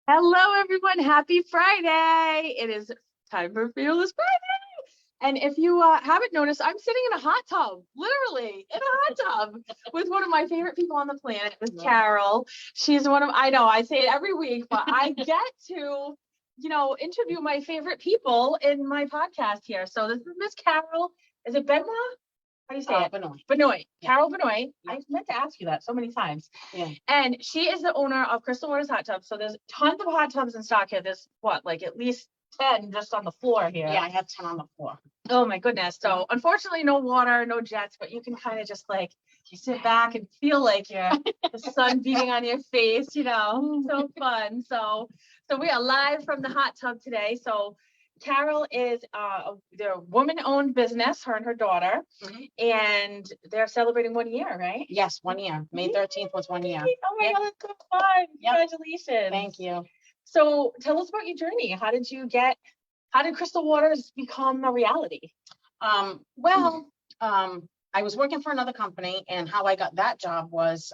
Hello, everyone. Happy Friday. It is time for Fearless Friday. And if you haven't noticed, I'm sitting in a hot tub, literally in a hot tub with one of my favorite people on the planet, with Carol. She's I know I say it every week, but I get to, interview my favorite people in my podcast here. So this is Miss Carol. Is it Benoit? How do you say it? Benoit. Benoit. Yeah. Carol Benoit. Yeah. I meant to ask you that so many times. Yeah. And she is the owner of Crystal Waters Hot Tubs. So there's tons of hot tubs in stock here. There's at least 10 just on the floor here. Yeah, I have 10 on the floor. Oh my goodness. So unfortunately, no water, no jets, but you can kind of just sit back and feel like you're the sun beating on your face, so fun. So we are live from the hot tub today. So Carol is their woman-owned business, her and her daughter, and they're celebrating 1 year, right? Yes, 1 year. May 13th was 1 year. Oh my God, that's so fun. Congratulations. Thank you. So tell us about your journey. How did Crystal Waters become a reality? I was working for another company, and how I got that job was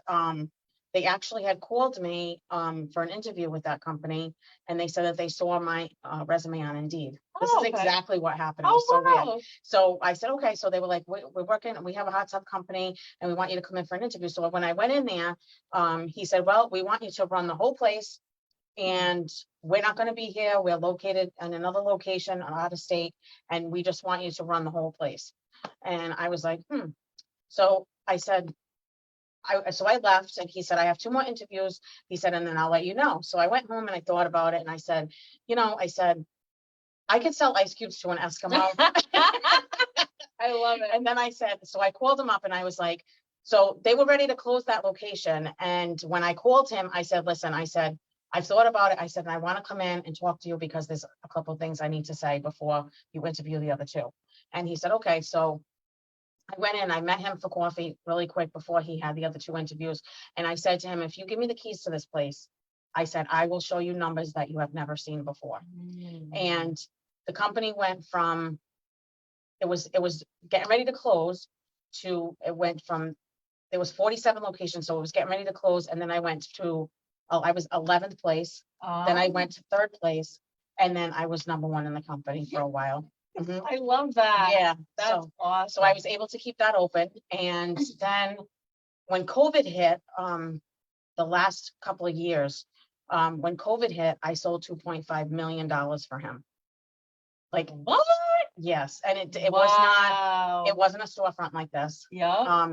they actually had called me for an interview with that company, and they said that they saw my resume on Indeed. This is exactly what happened. It was so weird. So I said, okay. So they were like, we're working, we have a hot tub company, and we want you to come in for an interview. So when I went in there, he said, well, we want you to run the whole place, and we're not going to be here. We're located in another location out of state, and we just want you to run the whole place. And I was like, So I said, so I left, and he said, I have 2 more interviews. He said, and then I'll let you know. So I went home and I thought about it, and I said, I could sell ice cubes to an Eskimo. I love it. And then I said, so I called him up, and I was like, so they were ready to close that location. And when I called him, I said, listen, I've thought about it. I said, and I want to come in and talk to you because there's a couple of things I need to say before you interview the other 2. And he said, okay. So I went in, I met him for coffee really quick before he had the other 2 interviews. And I said to him, if you give me the keys to this place, I said, I will show you numbers that you have never seen before. And the company went from, it was getting ready to close to, there was 47 locations. So it was getting ready to close. And then I went to, I was 11th place. Then I went to 3rd place. And then I was number 1 in the company for a while. I love that. Yeah, that's awesome. So I was able to keep that open. And then when COVID hit, the last couple of years, when COVID hit, I sold $2.5 million for him. Like what? Yes, and it wasn't a storefront like this. Yeah.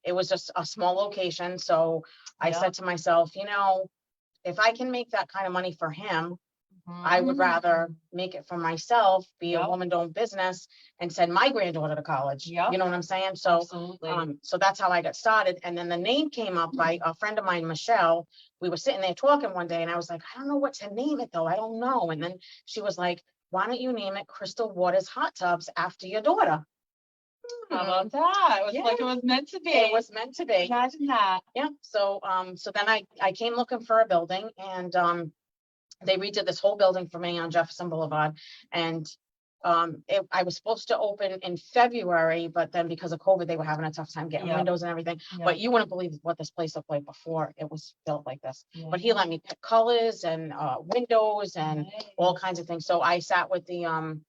It was just a small location. So I said to myself, if I can make that kind of money for him, I would rather make it for myself, be a woman-owned business, and send my granddaughter to college. You know what I'm saying? So, so that's how I got started. And then the name came up by a friend of mine, Michelle. We were sitting there talking one day, and I was like, I don't know what to name it though. I don't know. And then she was like, why don't you name it Crystal Waters Hot Tubs after your daughter? How about that? It was like it was meant to be. It was meant to be. Imagine that. Yeah. So, so then I came looking for a building, and they redid this whole building for me on Jefferson Boulevard. And I was supposed to open in February, but then because of COVID, they were having a tough time getting windows and everything. But you wouldn't believe what this place looked like before it was built like this. But he let me pick colors and windows and all kinds of things. So I sat with the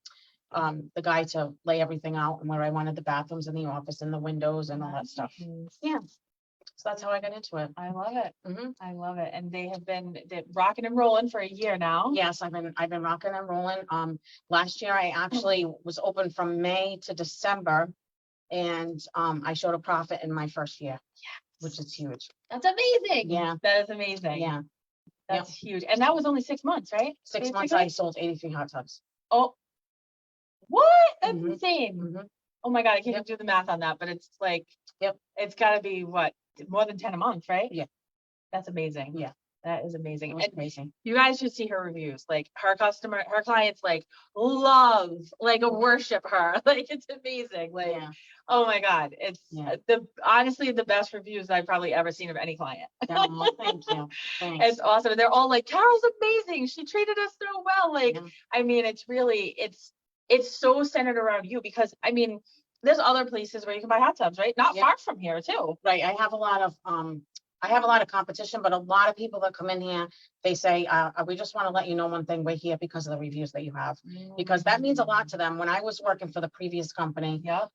guy to lay everything out and where I wanted the bathrooms and the office and the windows and all that stuff. Yeah. So that's how I got into it. I love it. I love it. And they're rocking and rolling for a year now. Yes, I've been rocking and rolling. Last year I actually was open from May to December, and I showed a profit in my first year, which is huge. That's amazing. Yeah, that is amazing. Yeah, that's huge. And that was only 6 months, right? 6 months. I sold 83 hot tubs. Oh, what? That's insane. Oh my God, I can't even do the math on that, but it's like, it's got to be what? More than 10 a month, right? Yeah. That's amazing. Yeah. That is amazing. It's amazing. You guys should see her reviews. Like her clients love, worship her. Like it's amazing. Like, oh my God. It's honestly the best reviews I've probably ever seen of any client. Thank you. Thanks. It's awesome. They're all like, Carol's amazing. She treated us so well. Like, I mean, it's really, it's so centered around you because I mean, there's other places where you can buy hot tubs, right? Not far from here too. Right. I have a lot of I have a lot of competition, but a lot of people that come in here, they say, we just want to let you know one thing, we're here because of the reviews that you have, because that means a lot to them. When I was working for the previous company, Yep.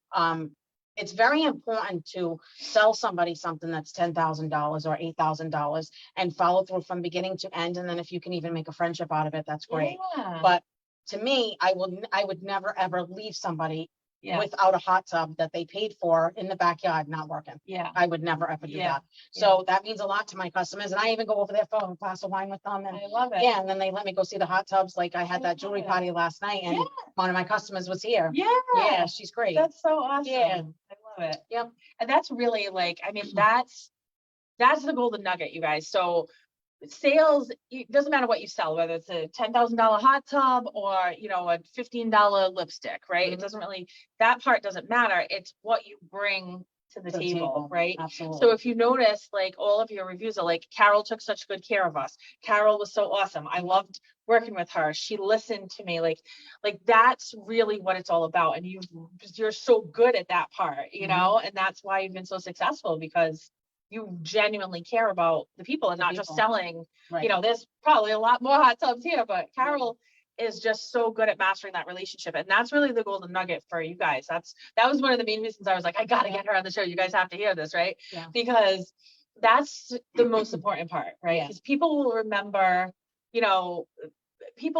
it's very important to sell somebody something that's $10,000 or $8,000 and follow through from beginning to end. And then if you can even make a friendship out of it, that's great. Yeah. But to me, I would never ever leave somebody Yeah. without a hot tub that they paid for in the backyard not working. Yeah. I would never ever do Yeah. that. So that means a lot to my customers. And I even go over there for a glass of wine with them. And I love it. yeah, and then they let me go see the hot tubs. Like I had I that love jewelry it. party last night, and Yeah. one of my customers was here. Yeah. Yeah, she's great. That's so awesome. Yeah. I love it. Yep. And that's really like, I mean, that's the golden nugget, you guys. So sales, it doesn't matter what you sell, whether it's a $10,000 hot tub or, you know, a $15 lipstick, right? It doesn't really, that part doesn't matter. It's what you bring to the table, right? Absolutely. So if you notice, like all of your reviews are like, Carol took such good care of us. Carol was so awesome. I loved working with her. She listened to me. Like that's really what it's all about. And you're so good at that part, you know, and that's why you've been so successful, because you genuinely care about the people and not just selling, you know, there's probably a lot more hot tubs here, but Carol is just so good at mastering that relationship. And that's really the golden nugget for you guys. That was one of the main reasons I was like, I got to get her on the show. You guys have to hear this, right? Yeah. Because that's the most important part, right? Because people will remember, you know,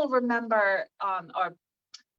or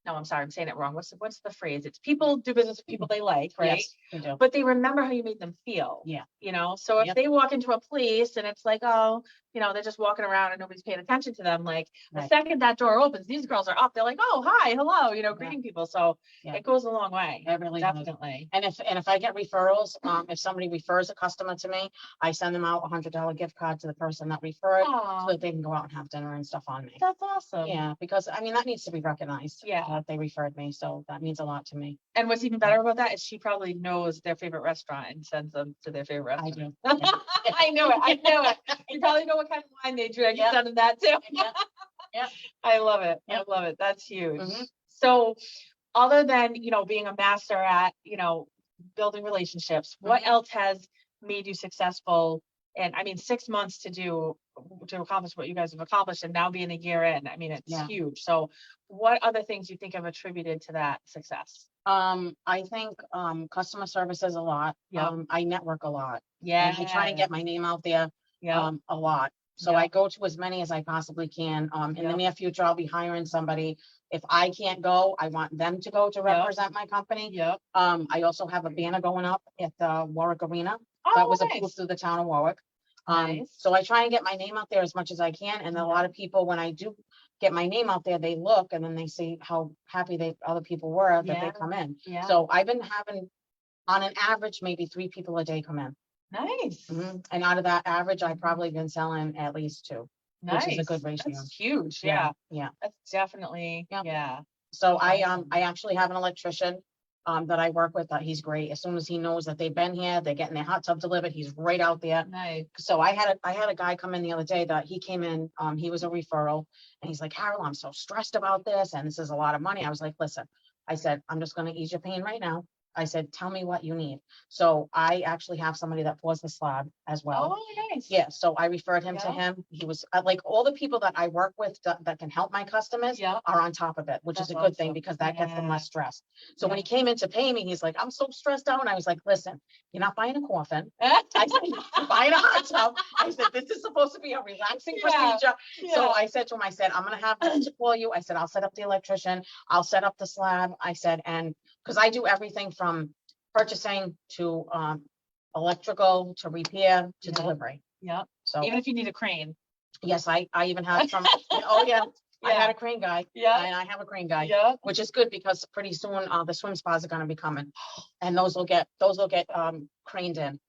no, I'm sorry, I'm saying it wrong. What's the phrase? It's people do business with people they like, right? Yes, they do. But they remember how you made them feel. Yeah. You know, so if they walk into a place and it's like, oh, you know, they're just walking around and nobody's paying attention to them. Like the second that door opens, these girls are up. They're like, oh, hi, hello, you know, greeting people. So it goes a long way. It really definitely. Does. And if I get referrals, if somebody refers a customer to me, I send them out $100 gift card to the person that referred, so that they can go out and have dinner and stuff on me. That's awesome. Yeah, because I mean that needs to be recognized. Yeah, that they referred me, so that means a lot to me. And what's even better about that is she probably knows their favorite restaurant and sends them to their favorite restaurant. I do. I knew it. You probably know what kind of wine they drink. You send them that too. Yeah. I love it. Yep. I love it. That's huge. So other than, you know, being a master at, you know, building relationships, what else has made you successful? And I mean, 6 months to accomplish what you guys have accomplished, and now being a year in, I mean, it's huge. So what other things you think have attributed to that success? I think customer service is a lot. I network a lot. Yeah. I try and get my name out there a lot. So I go to as many as I possibly can. In the near future, I'll be hiring somebody. If I can't go, I want them to go to represent my company. I also have a banner going up at the Warwick Arena. That was approved through the town of Warwick. So I try and get my name out there as much as I can. And a lot of people, when I do get my name out there, they look and then they see how happy other people were that they come in. So I've been having, on an average, maybe 3 people a day come in. Nice. And out of that average, I've probably been selling at least 2, which is a good ratio. That's huge. Yeah. That's definitely, So I actually have an electrician that I work with. He's great. As soon as he knows that they've been here, they're getting their hot tub delivered, he's right out there. Nice. So I had a guy come in the other day that he came in, he was a referral, and he's like, Carol, I'm so stressed about this, and this is a lot of money. I was like, listen, I said, I'm just going to ease your pain right now. I said, tell me what you need. So I actually have somebody that pours the slab as well. Oh, nice. Yeah. So I referred him to him. He was like, all the people that I work with that can help my customers are on top of it, which is a good thing, because that gets them less stressed. So when he came in to pay me, he's like, I'm so stressed out. And I was like, listen, you're not buying a coffin. I said, you're buying a hot tub. I said, this is supposed to be a relaxing procedure. So I said to him, I said, I'm going to have them to call you. I said, I'll set up the electrician. I'll set up the slab. I said, and because I do everything from purchasing to electrical to repair to delivery. So even if you need a crane. Yes, I even have some. I had a crane guy. And I have a crane guy. Which is good, because pretty soon the swim spas are going to be coming, and those will get craned in.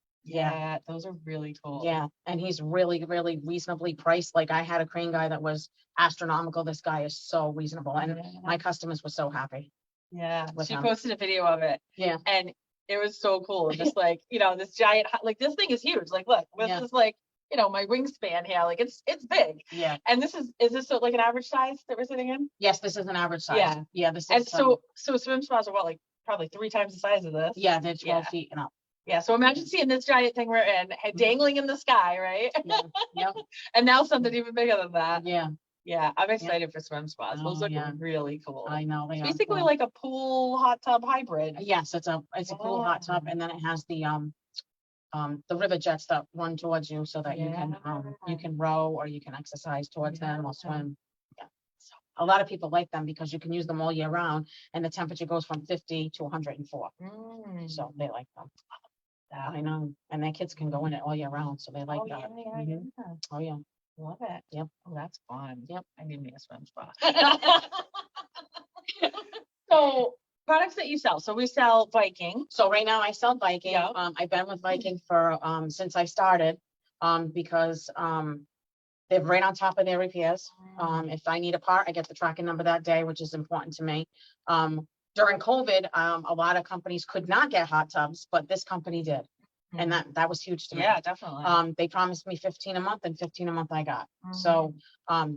Those are really cool. And he's really, really reasonably priced. Like I had a crane guy that was astronomical. This guy is so reasonable, and my customers were so happy. She posted a video of it. And it was so cool. Just like, you know, this giant, like this thing is huge. Like, look, this is like, you know, my wingspan here. Like it's big. And is this like an average size that we're sitting in? Yes, this is an average size. This is. And so swim spas are what, like probably 3 times the size of this? They're 12 feet and up. Yeah, so imagine seeing this giant thing we're in, dangling in the sky, right? Yeah. Yep. And now something even bigger than that. Yeah. Yeah, I'm excited for swim spas. Those Oh, look yeah. really cool. I know they It's are basically cool. like a pool hot tub hybrid. Yes, it's a pool hot tub, and then it has the river jets that run towards you so that you can row or you can exercise towards them or swim. Yeah. So a lot of people like them because you can use them all year round and the temperature goes from 50 to 104. So they like them. I know. And their kids can go in it all year round, so they like that. Oh yeah. Love it. Yep. Oh, that's fun. Yep. I need me a swim spa. So products that you sell. So we sell Viking. So right now I sell Viking. Yep. I've been with Viking for since I started, because they're right on top of their repairs. If I need a part, I get the tracking number that day, which is important to me. During COVID, a lot of companies could not get hot tubs, but this company did. And that was huge to me. Yeah, definitely. They promised me 15 a month, and 15 a month I got. So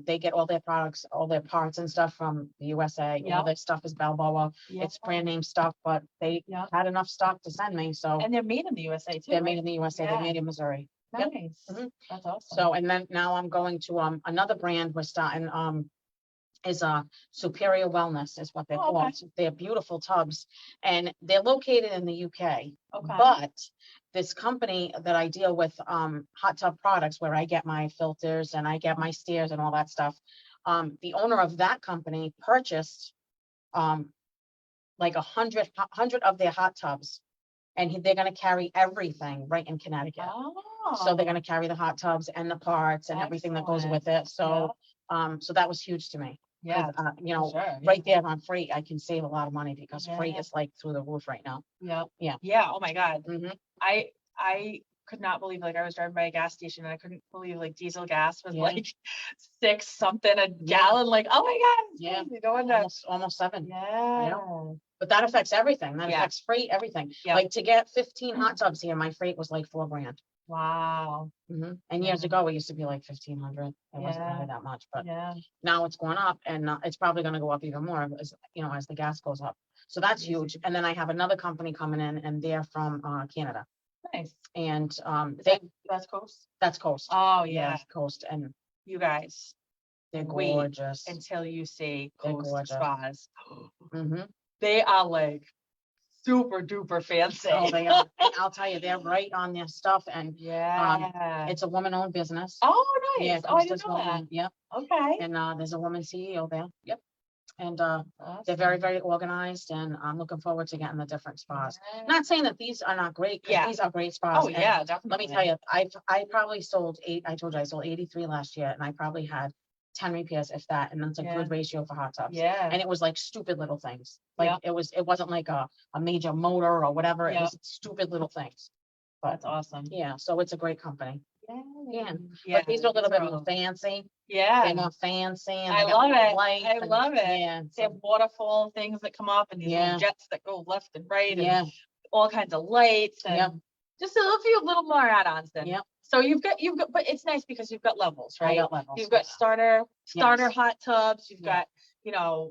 they get all their products, all their parts and stuff from the USA. All their stuff is Balboa. It's brand name stuff, but they had enough stock to send me. So And they're made in the USA too. they're made in the USA. They're Yeah. made in Missouri. Nice. Mhm. That's awesome. So, and then now I'm going to another brand we're starting, is Superior Wellness is what they're Oh, okay. called. They're beautiful tubs, and they're located in the UK. Okay. But this company that I deal with, hot tub products, where I get my filters and I get my stairs and all that stuff, the owner of that company purchased like 100 of their hot tubs, and they're going to carry everything right in Connecticut. So they're going to carry the hot tubs and the parts and everything that goes with it. So so that was huge to me. Yeah. You know, sure. right there on freight, I can save a lot of money because freight Yeah. is like through the roof right now. Yep. Yeah. Yeah. Oh my God. Mhm. I could not believe, like, I was driving by a gas station and I couldn't believe like diesel gas was Yeah. like 6 something a gallon. Like, oh my God. It's Yeah. crazy. No wonder. Almost 7. Yeah. But that affects everything. That Yeah. affects freight, everything. Yeah. Like to get 15 hot tubs here, my freight was like $4,000. Wow. And years ago, it used to be like 1,500. It wasn't Yeah. really that much, but Yeah. now it's going up, and it's probably going to go up even more as as the gas goes up. So that's huge. And then I have another company coming in, and they're from Canada, Nice. and That's Coast. that's Coast. Oh yeah. Coast, and You guys, they're wait gorgeous. until you see They're Coast gorgeous. spas. Mhm. They are like super duper fancy. Oh, they are. And I'll tell you, they're right on their stuff, and Yeah. it's a woman-owned business. Oh, nice. Yeah, Oh, I Coast didn't is know that. woman-owned. Yep. Okay. And there's a woman CEO there. Yep. And Awesome. they're very, very organized, and I'm looking forward to getting the different spas. Yeah. Not saying that these are not great, because Yeah. these are great spas. Oh and yeah, let definitely. me tell you, I probably sold I told you I sold 83 last year, and I probably had 10 repairs, if that, and that's a Yeah. good ratio for hot tubs. Yeah. And it was like stupid little things. Like Yeah. it wasn't like a major motor or whatever. It Yeah. was stupid little things. But That's awesome. yeah, so it's a great company. Yeah. But these are a little bit more fancy. They're Yeah. more fancy. And I they got love more it. lights I and- love it. Yeah. They have waterfall things that come up and these Yeah. little jets that go left and right and Yeah. all kinds of lights and Yep. just a few little more add-ons then. Yep. So you've got, but it's nice because you've got levels, I right? got levels. You've got starter Yes. hot tubs. You've Yeah. got,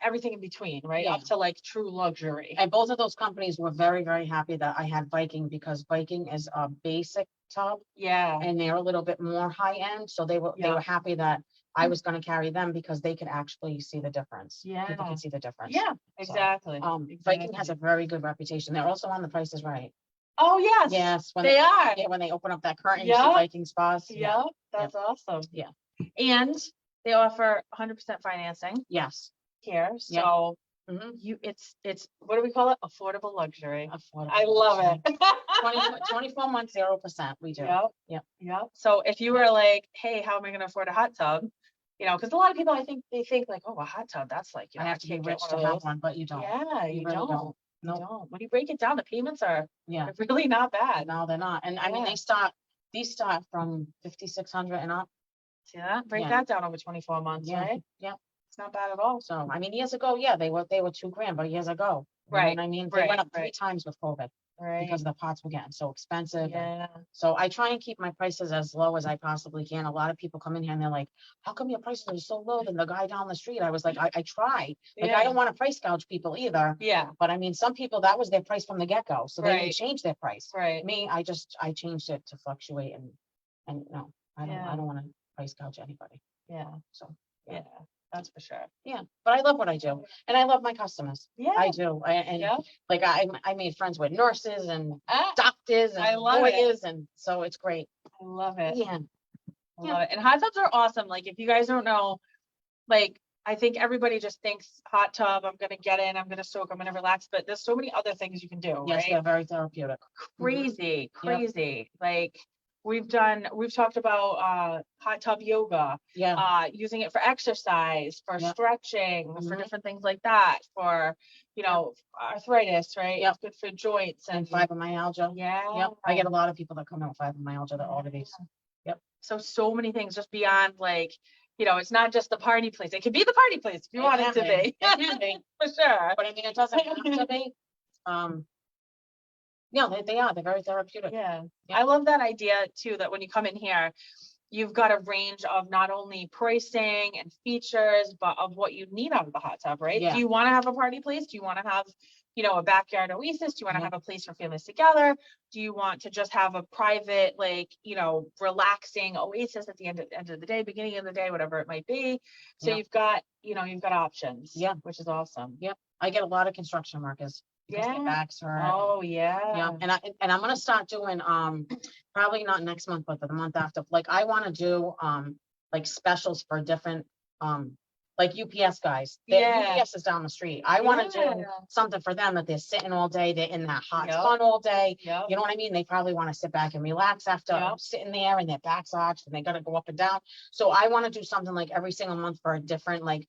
everything in between, right? Yeah. Up to like true luxury. And both of those companies were very, very happy that I had Viking, because Viking is a basic tub Yeah. and they're a little bit more high end. So they were happy that I was going to carry them, because they could actually see the difference. People Yeah. can see the difference. Yeah, exactly. Viking has a very good reputation. They're also on The Price is Right. Oh, yes. Yes. When They are. Yeah, when they open up that curtain, you Yeah. see Viking spas. Yeah, that's awesome. Yeah. And they offer 100% financing Yes. here. Yeah. So Mhm. it's what do we call it? Affordable luxury. Affordable. I love it. 24 months, 0%. We do. Yep. Yep. So if you were like, hey, how am I going to afford a hot tub? Because a lot of people, I think they think like, oh, a hot tub, that's like, I have to be can't get rich one to of have those. one, but you don't. Yeah, you really don't. don't. You Nope. don't. When you break it down, the payments are Yeah. really not bad. No, they're not. And I mean, Yeah. these start from 5,600 and up. See that? Break Yeah. that down over 24 months, Yeah. right? Yeah. It's not bad at all. So, I mean, years ago, yeah, they were $2,000, but years ago. You know Right, what I mean? They went right, up 3 right. times with COVID. Right. because the pots were getting so expensive. And Yeah. so I try and keep my prices as low as I possibly can. A lot of people come in here and they're like, how come your prices are so low than the guy down the street? I was like, I try. Like, I don't want to price gouge people either. Yeah. But I mean, some people, that was their price from the get-go, so they Right. didn't change their price. Right. Me, I changed it to fluctuate and no, I don't want to price gouge anybody. Yeah. So, Yeah. That's for sure. yeah, but I love what I do and I love my customers. Yeah. I do. And Yeah. like, I made friends with nurses and Ah, doctors I and love it. lawyers, and so it's great. I love it. Yeah. I love it. And hot tubs are awesome. Like, if you guys don't know, like, I think everybody just thinks hot tub, I'm gonna get in, I'm gonna soak, I'm gonna relax, but there's so many other things you can do, Yes, right? they're very therapeutic. Crazy, Yep. crazy. Like, we've talked about hot tub yoga, Yeah. using it for exercise, for Yep. stretching, for Mhm. different things like that, for, you know, arthritis, right? Yep. It's good for joints And and fibromyalgia. yeah. Yep. I get a lot of people that come in with fibromyalgia that order these. Yep. So many things just beyond, like, you know, it's not just the party place. It can be the party place if you want it to be. It can be. For sure. But I mean, it doesn't have to be. Yeah, they're very therapeutic. Yeah. Yeah. I love that idea too, that when you come in here, you've got a range of not only pricing and features, but of what you need out of the hot tub, right? Yeah. Do you want to have a party place? Do you want to have, you know, a backyard oasis? Do you want to Yeah. have a place for families together? Do you want to just have a private, like, you know, relaxing oasis at the end of the day, beginning of the day, whatever it might be? So Yeah. you've got options. Yeah. Which is awesome. Yep. I get a lot of construction workers because their Yeah. backs hurt. Oh yeah. Yeah, and I'm gonna start doing probably not next month, but the month after. Like, I want to do like specials for different like UPS guys. Yeah. UPS is down the street. I want to Yeah. do something for them that they're sitting all day, they're in that hot Yep. sun all day. Yep. You know what I mean? They probably want to sit back and relax after Yep. sitting there and their back's arched and they gotta go up and down. So I want to do something like every single month for a different, like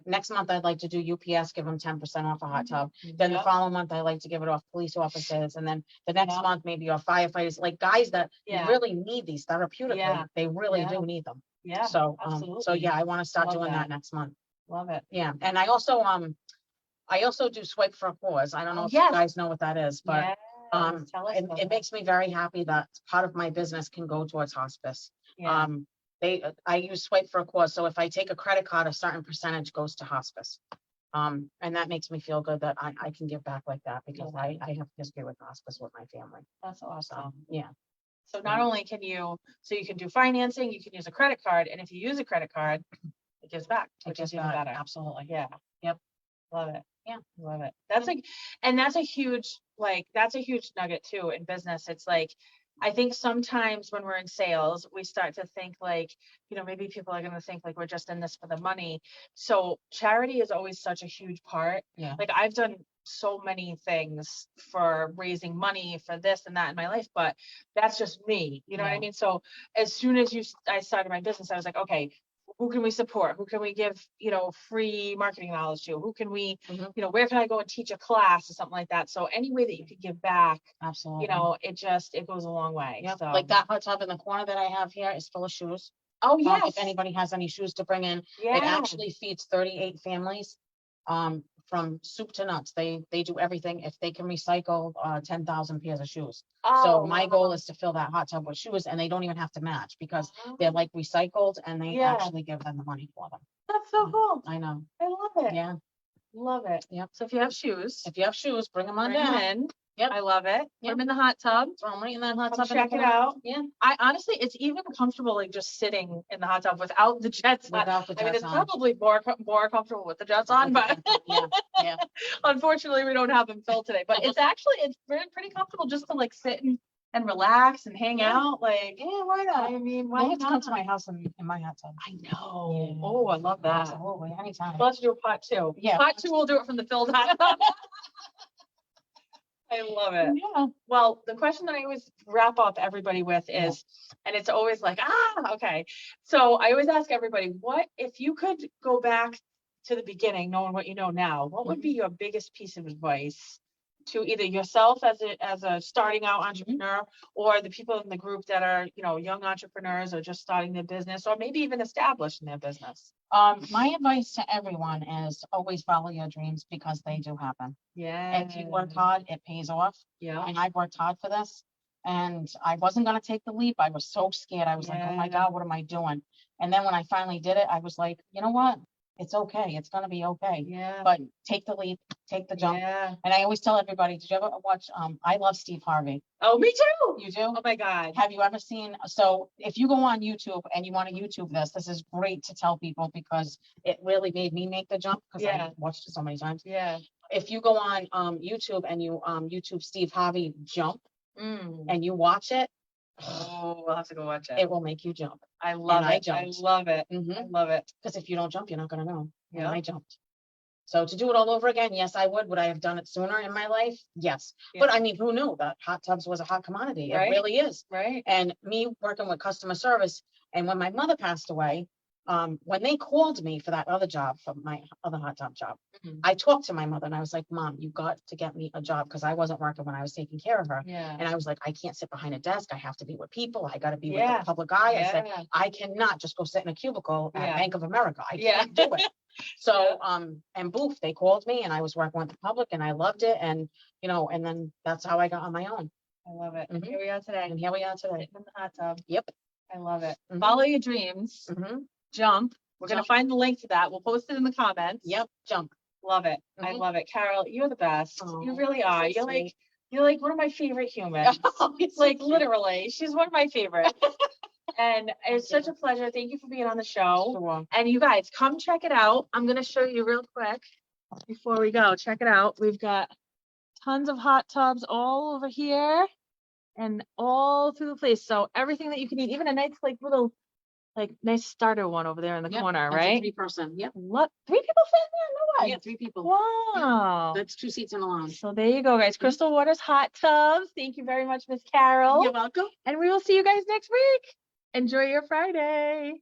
next month I'd like to do UPS, give them 10% off a hot tub. Then the Yep. following month, I like to give it off police officers, and then the next Yeah. month, maybe off firefighters, like guys that Yeah. really need these therapeutically. Yeah. They really Yeah. do need them. Yeah. So, Absolutely. yeah, I want to start Love doing that. that next month. Love it. Yeah, and I also do swipe for a cause. I don't know if Yes. you guys know what that is, but Yes. Tell us about it makes me very happy that part of my business can go towards hospice. Yeah. I use swipe for a cause, so if I take a credit card, a certain percentage goes to hospice. And that makes me feel good that I can give back like that because I have history with hospice with my family. That's So, awesome. yeah. So not only can you do financing, you can use a credit card, and if you use a credit card, it gives back, which is even better. Absolutely. Yeah. Yep. Love it. Yeah. Love it. That's like, and that's a huge nugget too in business. It's like, I think sometimes when we're in sales, we start to think like, you know, maybe people are going to think like we're just in this for the money. So charity is always such a huge part. Yeah. Like, I've done so many things for raising money for this and that in my life, but that's just me. You know what I Yeah. mean? So as soon as I started my business, I was like, okay, who can we support? Who can we give, you know, free marketing knowledge to? Who can we, Mhm. you know, where can I go and teach a class or something like that? So any way that you could give back, Absolutely. you know, it goes a long way. Yep. So Like that hot tub in the corner that I have here is full of shoes. oh yes. If anybody has any shoes to bring in, Yeah. it actually feeds 38 families. From soup to nuts. They do everything. If they can recycle 10,000 pairs of shoes. So my goal is to fill that hot tub with shoes, and they don't even have to match because they're like recycled, and they Yeah. actually give them the money for them. That's so cool. I know. I love it. Yeah. Love it. Yep. So if you have shoes, If you have shoes, bring them on bring 'em down. in. Yep. I love it. Put Yep. them in the hot tub. Throw them right in that hot Come tub. in the check it corner. out. Yeah. I honestly, it's even comfortable like just sitting in the hot tub without the jets on. Without the I mean, jets it's on. probably more comfortable with the jets on, but Yeah. Yeah. unfortunately we don't have them filled today. But it's pretty comfortable just to like sit and relax and hang Yeah. out. Like, Yeah. Why not? I mean, You why have to come not? to my house in my hot tub. I know. Yeah. Oh, I love that. Absolutely. Anytime. We'll have to do a part two. Yeah. Part two, we'll do it from the filled hot tub. I love it. Yeah. Well, the question that I always wrap up everybody with is, and it's always like, okay. So I always ask everybody, what if you could go back to the beginning, knowing what you know now, what would be your biggest piece of advice to either yourself as a starting out entrepreneur, or the people in the group that are, young entrepreneurs or just starting their business, or maybe even established in their business? My advice to everyone is always follow your dreams because they do happen. Yeah. If you work hard, it pays off. Yeah. And I've worked hard for this. And I wasn't going to take the leap. I was so scared. I was like, oh my Yeah. God, what am I doing? And then when I finally did it, I was like, you know what? It's okay. It's going to be okay. Yeah. But take the leap, take the jump. Yeah. And I always tell everybody, did you ever watch, I love Steve Harvey. Oh, me too. You do? Oh my God. Have you ever seen, so if you go on YouTube and you want to YouTube this is great to tell people because it really made me make the jump because Yeah. I watched it so many times. Yeah. If you go on YouTube and you YouTube Steve Harvey jump Mm. and you watch it, Oh, we'll have to go watch it. it will make you jump. I love I it. I jumped. love it. I love it. Because if you don't jump, you're not going to know. And Yeah. I jumped. So to do it all over again, yes, I would. Would I have done it sooner in my life? Yes. Yeah. But I mean, who knew that hot tubs was a hot commodity? Right. It really is. Right. And me working with customer service, and when my mother passed away, when they called me for that other job, for my other hot tub job, Mhm. I talked to my mother and I was like, Mom, you got to get me a job because I wasn't working when I was taking care of her. Yeah. And I was like, I can't sit behind a desk. I have to be with people. I got to be with Yeah. the public eye. I said, Yeah. I cannot just go sit in a cubicle at Yeah. Bank of America. I Yeah. can't do it. So, and boof, they called me and I was working with the public and I loved it. And, and then that's how I got on my own. I love it. Mhm. Here we are today. And here we are today. Sitting in the hot tub. Yep. I love it. Mhm. Follow your dreams. Jump. We're going to Jump. find the link to that. We'll post it in the comments. Yep. Jump. Love it. I Mhm. love it. Carol, you're the best. You Oh, really are. so You're like one of my favorite humans. It's Like literally, she's one of my favorites. And it's such a pleasure. Thank you for being on the show. Sure. And you guys, come check it out. I'm going to show you real quick before we go. Check it out. We've got tons of hot tubs all over here and all through the place. So everything that you can eat, even a nice little nice starter one over there in the Yep, corner, that's a right? 3-person. Yep. Look, 3 people fit in there? No way. Yeah, 3 people. Wow. That's 2 seats in a lounge. So there you go, guys. Crystal Waters Hot Tubs. Thank you very much, Miss Carol. You're welcome. And we will see you guys next week. Enjoy your Friday.